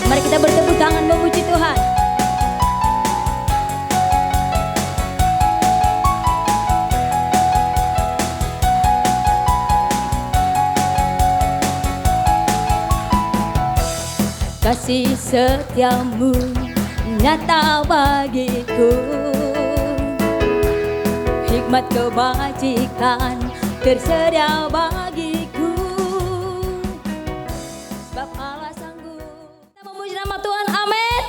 Mari kita bertepuk tangan memuji Tuhan. Kasih setiamu nyata bagiku, hikmat kebajikan tersedia bagiku, sebab Allah sanggup. Kita memuji nama Tuhan, amin.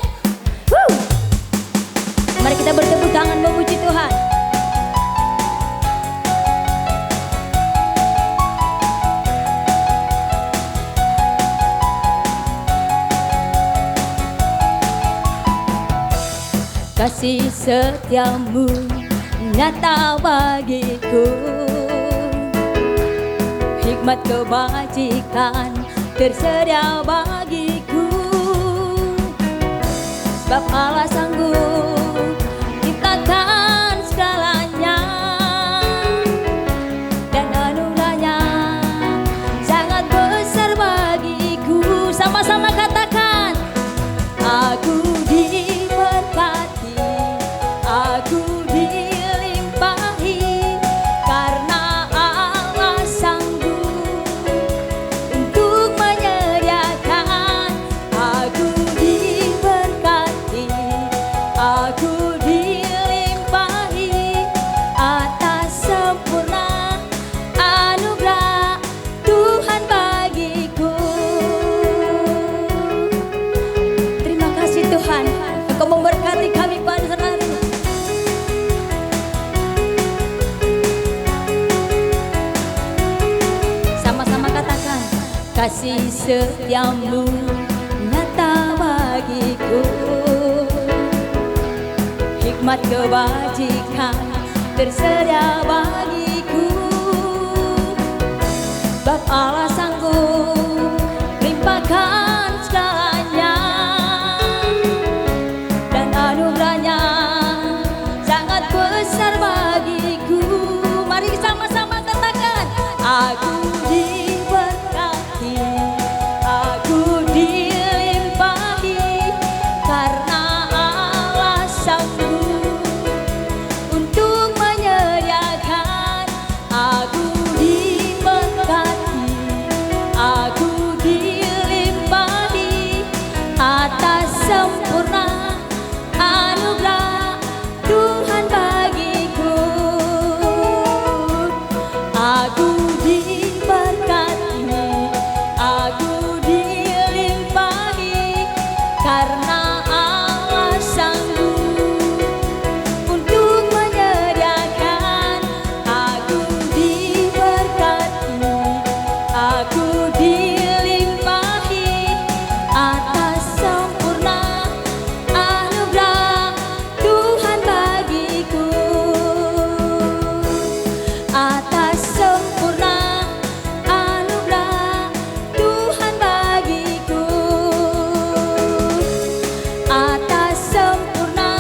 Mari kita bertepuk tangan memuji Tuhan. Kasih setiamu nyata bagiku, hikmat kebajikan tersedia bagiku, sebab Allah sanggup ciptakan segalanya, dan anugerahnya sangat besar bagiku. Sama-sama katakan, aku diberkati, aku dilimpahi, karena Allah sanggup untuk menyediakan. Aku diberkati, aku dilimpahi atas sempurna anugerah Tuhan bagiku. Terima kasih Tuhan, Engkau memberkati kami pada hari ini. Sama-sama katakan, kasih setiamu nyata bagiku, hikmat kebajikan tersedia bagiku, sebab Allah sanggup limpahkan segalanya, dan anugerahnya sangat besar bagiku. Mari sama-sama katakan, aku diberkati, aku dilimpahi, karena Allah sanggup untuk menyediakan. Aku diberkati, aku dilimpahi atas sempurna anugerah Tuhan bagiku. Aku diberkati, aku dilimpahi, karena Allah sanggup untuk menyediakan. Aku diberkati, aku dilimpahi atas sempurna anugerah Tuhan bagiku, atas sempurna anugerah Tuhan bagiku, atas sempurna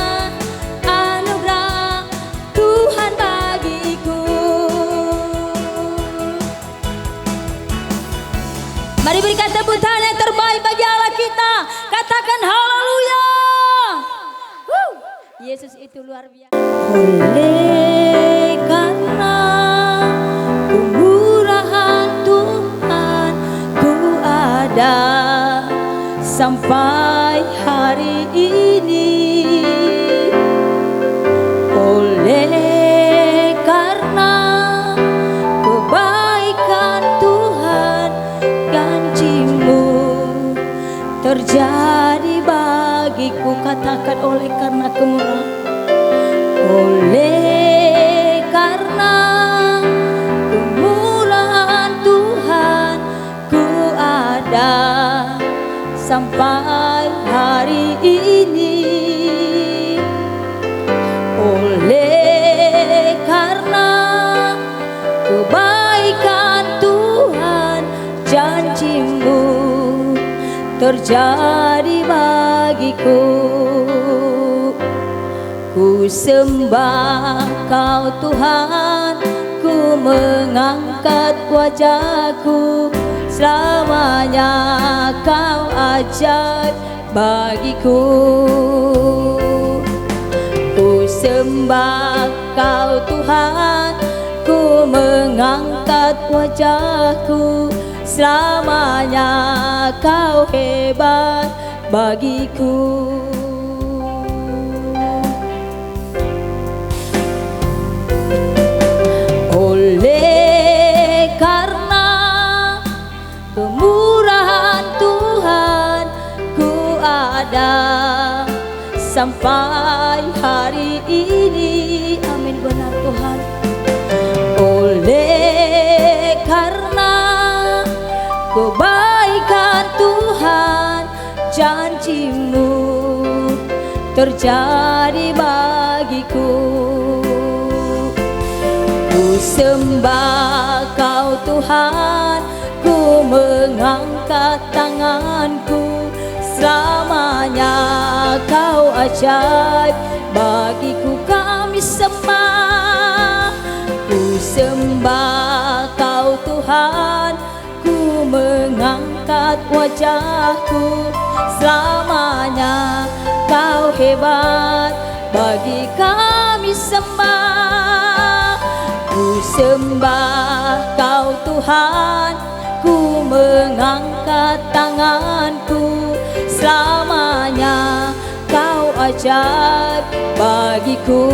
anugerah Tuhan bagiku. Mari berikan tepuk tangan yang terbaik bagi Allah kita. Katakan haleluya. Yesus itu luar biasa. Oleh karena kemurahan Tuhan, ku ada sampai hari ini. Oleh karena kebaikan Tuhan, janji-Mu terjadi bagiku. Katakan, oleh karena kemurahan. Oleh karena kemurahan Tuhan, ku ada sampai hari ini. Oleh karena kebaikan Tuhan, janji-Mu terjadi bagiku. Ku sembah Kau Tuhan, ku mengangkat wajahku. Selamanya Kau ajaib, bagiku. Ku sembah Kau Tuhan, ku mengangkat wajahku, selamanya Kau hebat bagiku. Oleh karena kemurahan Tuhan, ku ada sampai hari ini. Amin, benar Tuhan. Oleh karena kebaikan Tuhan, janji-Mu terjadi bagiku. Ku sembah Kau Tuhan, ku mengangkat tanganku, selamanya Kau ajaib bagiku. Kami sembah, ku sembah Kau Tuhan, ku mengangkat wajahku, selamanya Kau hebat bagi kami sembah. Ku sembah Kau Tuhan, ku mengangkat tanganku, selamanya Kau ajaib bagiku.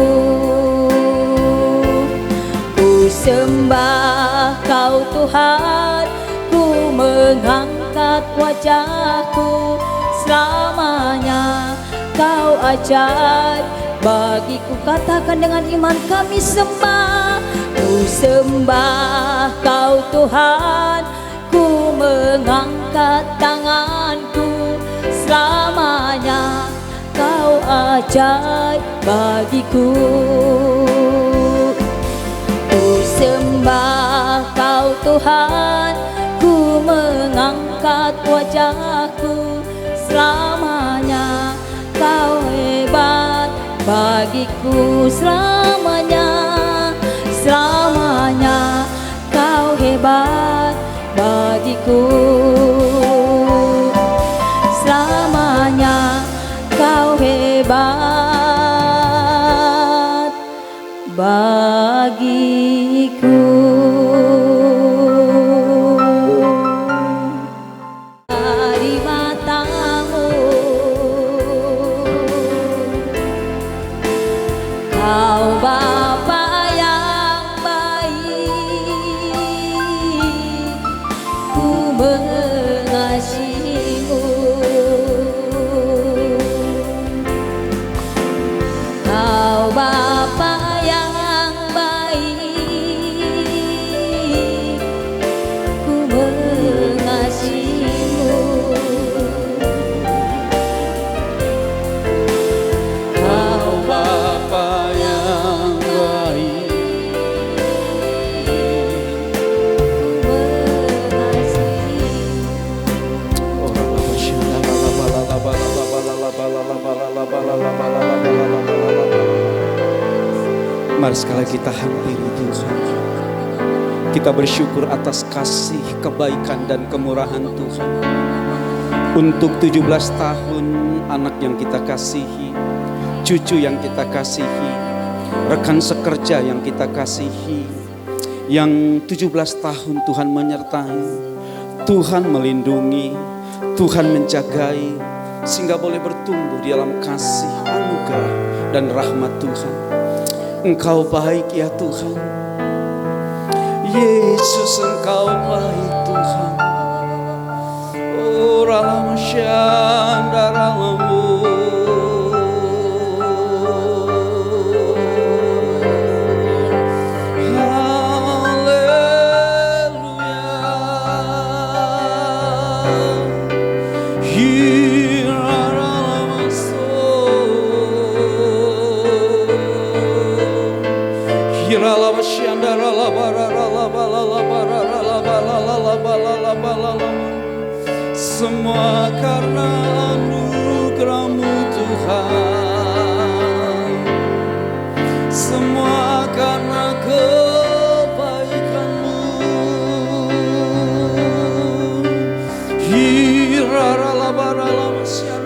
Ku sembah Kau Tuhan, ku mengangkat wajahku, selamanya Kau ajaib bagiku. Katakan dengan iman, kami sembah. Ku sembah Kau Tuhan, ku mengangkat tanganku, selamanya Kau ajaib bagiku. Ku sembah Kau Tuhan, ku mengangkat wajahku, selamanya Kau hebat bagiku. Selamanya, selamanya Kau hebat bagiku. Selamanya Kau hebat bagiku. Dari mata-Mu Kau Bapa yang baik, ku mengasihi-Mu. Kau Bapa yang baik, ku mengasihi-Mu. Kau Bapa yang baik, mari sekali kita hampiri Tuhan. Kita bersyukur atas kasih, kebaikan dan kemurahan Tuhan. Untuk 17 tahun anak yang kita kasihi, cucu yang kita kasihi, rekan sekerja yang kita kasihi, yang 17 tahun Tuhan menyertai, Tuhan melindungi, Tuhan menjagai, sehingga boleh bertumbuh di dalam kasih, anugerah dan rahmat Tuhan. Engkau baik ya Tuhan, Yesus Engkau baik Tuhan. Oh ralam syandaralamu, semua karena anugerah-Mu Tuhan, semua karena kebaikan-Mu. Hiraralabaralamasya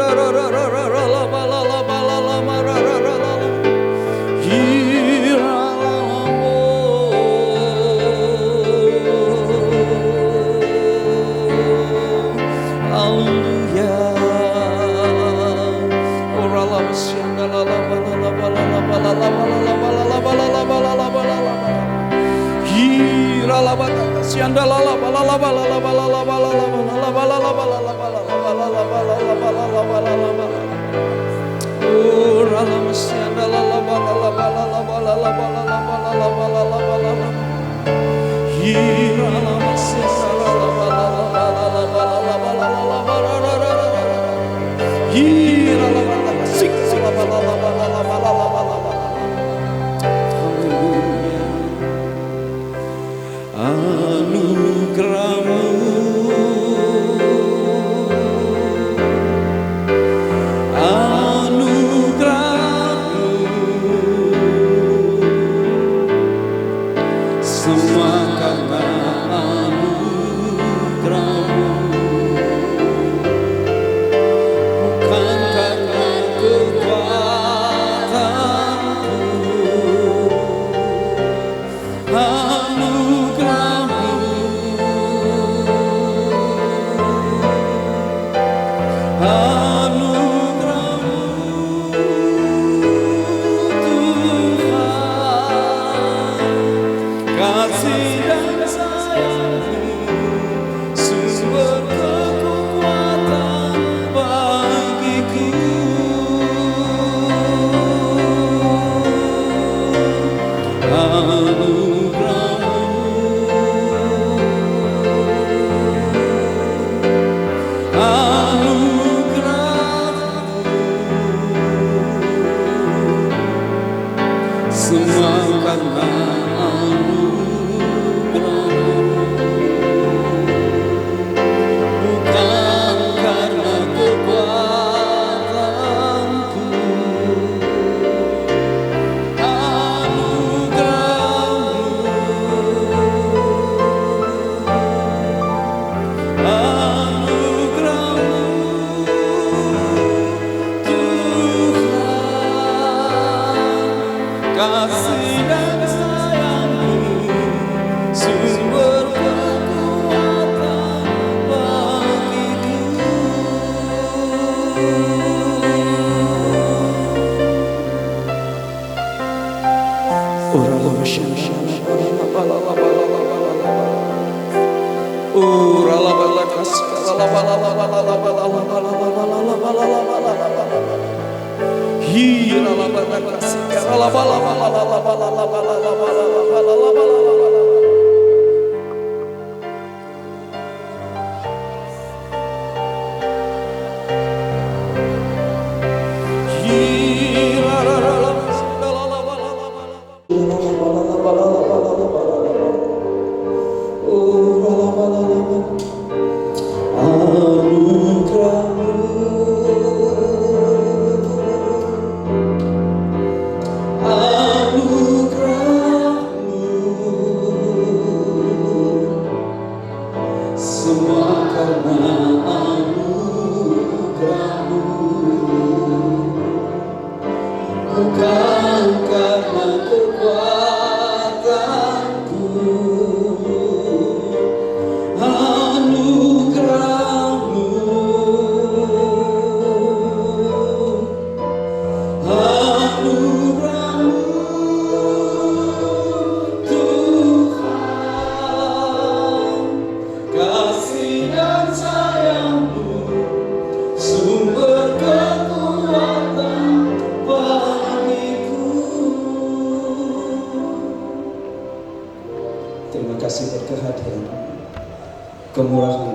kemurahan,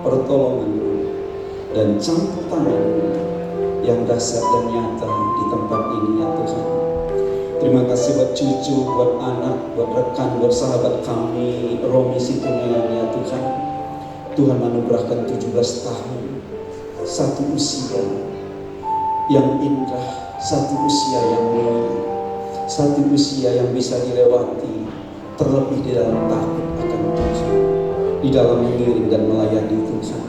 pertolongan, dan campur tangan yang dahsyat dan nyata di tempat ini ya Tuhan. Terima kasih buat cucu, buat anak, buat rekan, buat sahabat kami, Romi Situmela ya Tuhan. Tuhan anugerahkan 17 tahun, satu usia yang indah, satu usia yang mulia, satu usia yang bisa dilewati, terlebih di dalam takut akan Tuhan, di dalam mengiring dan melayani Tuhan.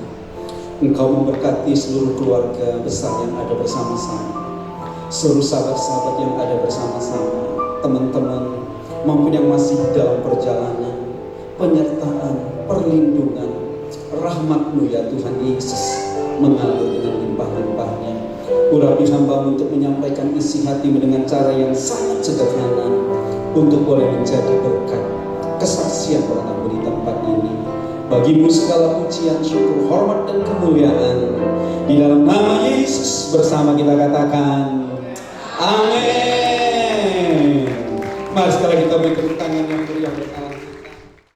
Engkau memberkati seluruh keluarga besar yang ada bersama-sama, seluruh sahabat-sahabat yang ada bersama-sama, teman-teman maupun yang masih dalam perjalanan, penyertaan, perlindungan, rahmat-Mu ya Tuhan Yesus mengalir dengan limpah-limpahnya. Urapi hamba untuk menyampaikan isi hatimu dengan cara yang sangat sederhana, untuk boleh menjadi berkat kesaksian berlaku di tempat ini. Bagimu segala pujian, syukur, hormat, dan kemuliaan. Di dalam nama Yesus bersama kita katakan, amin. Mari sekarang kita beri tepuk tangan yang